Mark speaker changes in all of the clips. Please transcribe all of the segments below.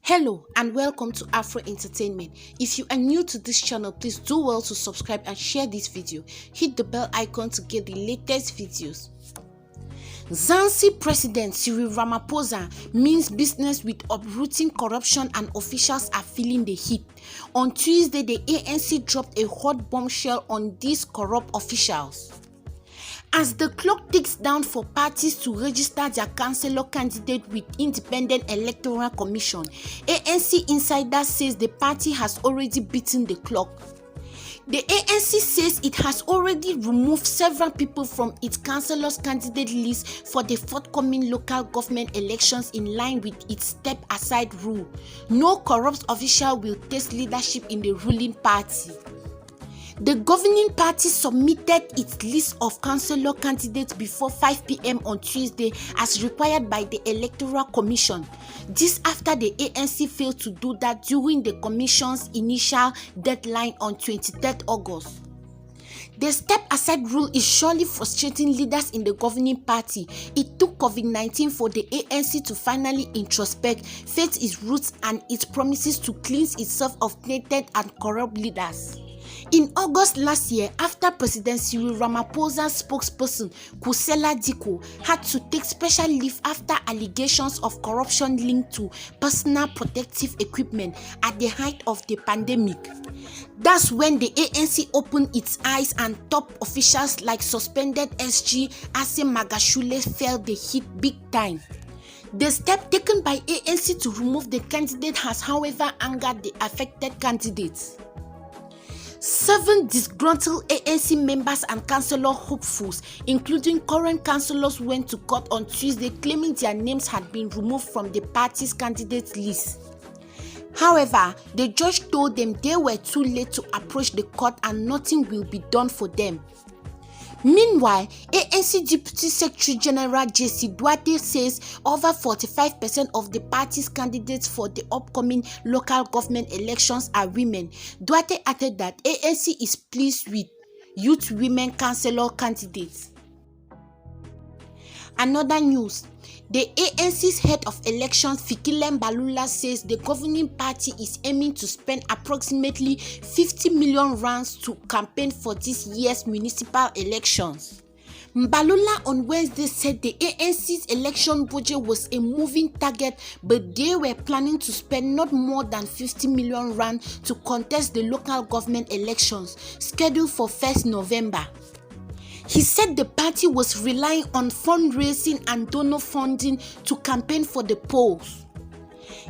Speaker 1: Hello and welcome to Afro Entertainment. If you are new to this channel, please do well to subscribe and share this video. Hit the bell icon to get the latest videos. Zanzibar President Cyril Ramaphosa means business with uprooting corruption and officials are feeling the heat. On Tuesday, the ANC dropped a hot bombshell on these corrupt officials. As the clock ticks down for parties to register their councillor candidate with Independent Electoral Commission, ANC insider says the party has already beaten the clock. The ANC says it has already removed several people from its councillors candidate list for the forthcoming local government elections in line with its step-aside rule. No corrupt official will take leadership in the ruling party. The governing party submitted its list of councillor candidates before 5 p.m. on Tuesday as required by the Electoral Commission. This after the ANC failed to do that during the Commission's initial deadline on 23rd August. The step-aside rule is surely frustrating leaders in the governing party. It took COVID-19 for the ANC to finally introspect, face its roots and its promises to cleanse itself of tainted and corrupt leaders. In August last year, after President Cyril Ramaphosa's spokesperson Kusela Diko had to take special leave after allegations of corruption linked to personal protective equipment at the height of the pandemic. That's when the ANC opened its eyes and top officials like suspended SG Ase Magashule felt the heat big time. The step taken by ANC to remove the candidate has, however, angered the affected candidates. 7 disgruntled ANC members and councillor hopefuls, including current councillors, went to court on Tuesday claiming their names had been removed from the party's candidate list. However, the judge told them they were too late to approach the court and nothing will be done for them. Meanwhile, ANC Deputy Secretary General J.C. Duarte says over 45% of the party's candidates for the upcoming local government elections are women. Duarte added that ANC is pleased with youth women councillor candidates. Another news. The ANC's head of elections, Fikile Mbalula, says the governing party is aiming to spend approximately 50 million rands to campaign for this year's municipal elections. Mbalula on Wednesday said the ANC's election budget was a moving target, but they were planning to spend not more than 50 million rand to contest the local government elections scheduled for 1st November. He said the party was relying on fundraising and donor funding to campaign for the polls.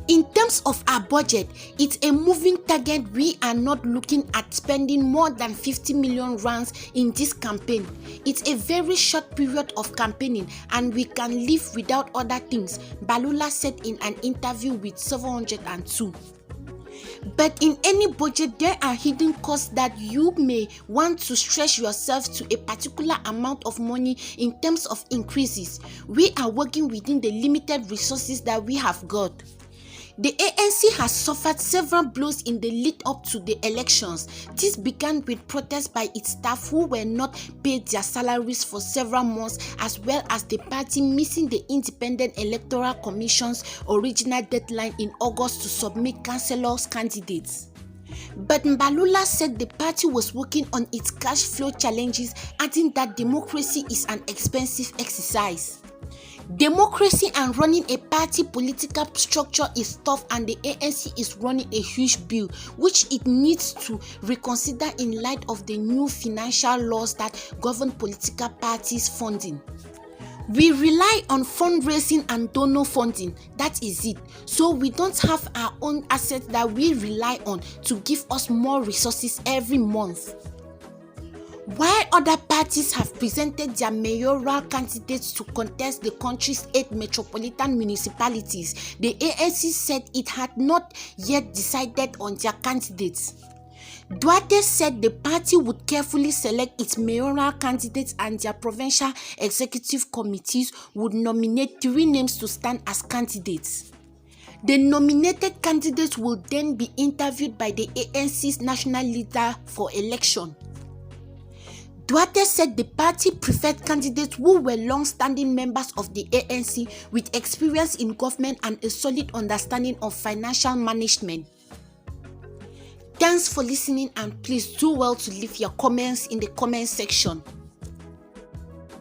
Speaker 1: In terms of our budget, it's a moving target. We are not looking at spending more than 50 million rands in this campaign. It's a very short period of campaigning and we can live without other things, Balula said in an interview with 702. But in any budget, there are hidden costs that you may want to stretch yourself to a particular amount of money in terms of increases. We are working within the limited resources that we have got. The ANC has suffered several blows in the lead up to the elections. This began with protests by its staff who were not paid their salaries for several months, as well as the party missing the Independent Electoral Commission's original deadline in August to submit councillors' candidates. But Mbalula said the party was working on its cash flow challenges, adding that democracy is an expensive exercise. Democracy and running a party political structure is tough, and the ANC is running a huge bill which it needs to reconsider in light of the new financial laws that govern political parties' funding. We rely on fundraising and donor funding, that is it. So we don't have our own assets that we rely on to give us more resources every month. While other parties have presented their mayoral candidates to contest the country's 8 metropolitan municipalities, the ANC said it had not yet decided on their candidates. Duarte said the party would carefully select its mayoral candidates and their provincial executive committees would nominate 3 names to stand as candidates. The nominated candidates will then be interviewed by the ANC's national leader for election. Duarte said the party preferred candidates who were long-standing members of the ANC with experience in government and a solid understanding of financial management. Thanks for listening, and please do well to leave your comments in the comment section.